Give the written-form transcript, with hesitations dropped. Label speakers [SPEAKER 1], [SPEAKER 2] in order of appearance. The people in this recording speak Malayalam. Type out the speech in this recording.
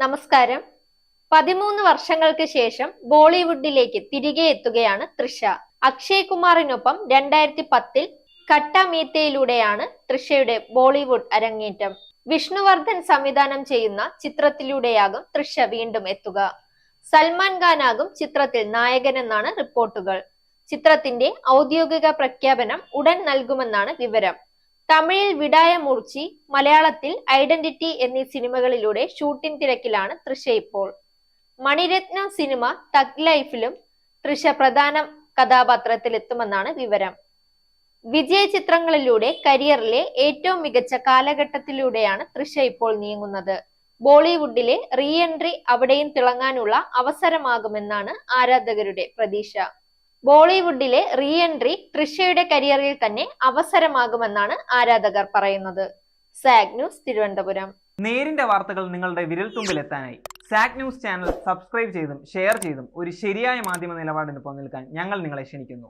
[SPEAKER 1] നമസ്കാരം. 13 വർഷങ്ങൾക്ക് ശേഷം ബോളിവുഡിലേക്ക് തിരികെ എത്തുകയാണ് തൃഷ. അക്ഷയ് കുമാറിനൊപ്പം 2010-ൽ കട്ട മീത്തയിലൂടെയാണ് തൃഷയുടെ ബോളിവുഡ് അരങ്ങേറ്റം. വിഷ്ണുവർദ്ധൻ സംവിധാനം ചെയ്യുന്ന ചിത്രത്തിലൂടെയാകും തൃഷ വീണ്ടും എത്തുക. സൽമാൻ ഖാനാകും ചിത്രത്തിൽ നായകനെന്നാണ് റിപ്പോർട്ടുകൾ. ചിത്രത്തിന്റെ ഔദ്യോഗിക പ്രഖ്യാപനം ഉടൻ നൽകുമെന്നാണ് വിവരം. തമിഴിൽ വിടായ മൂർച്ചി, മലയാളത്തിൽ ഐഡന്റിറ്റി എന്നീ സിനിമകളിലൂടെ ഷൂട്ടിംഗ് തിരക്കിലാണ് തൃഷ ഇപ്പോൾ. മണിരത്നം സിനിമ തഗ് ലൈഫിലും തൃഷ പ്രധാന കഥാപാത്രത്തിലെത്തുമെന്നാണ് വിവരം. വിജയ ചിത്രങ്ങളിലൂടെ കരിയറിലെ ഏറ്റവും മികച്ച കാലഘട്ടത്തിലൂടെയാണ് തൃഷ ഇപ്പോൾ നീങ്ങുന്നത്. ബോളിവുഡിലെ റീ എൻട്രി അവിടെയും തിളങ്ങാനുള്ള അവസരമാകുമെന്നാണ് ആരാധകരുടെ പ്രതീക്ഷ. ബോളിവുഡിലെ റീ എൻട്രി തൃഷയുടെ കരിയറിൽ തന്നെ അവസരമാകുമെന്നാണ് ആരാധകർ പറയുന്നത്. Zag news, Thiruvananthapuram.
[SPEAKER 2] നേരിന്റെ വാർത്തകൾ നിങ്ങളുടെ വിരൽത്തുമ്പിലെത്താനായി സാഗ് ന്യൂസ് ചാനൽ സബ്സ്ക്രൈബ് ചെയ്തും ഷെയർ ചെയ്തും ഒരു ശരിയായ മാധ്യമ നിലപാടിനൊപ്പം നിൽക്കാൻ ഞങ്ങൾ നിങ്ങളെ ക്ഷണിക്കുന്നു.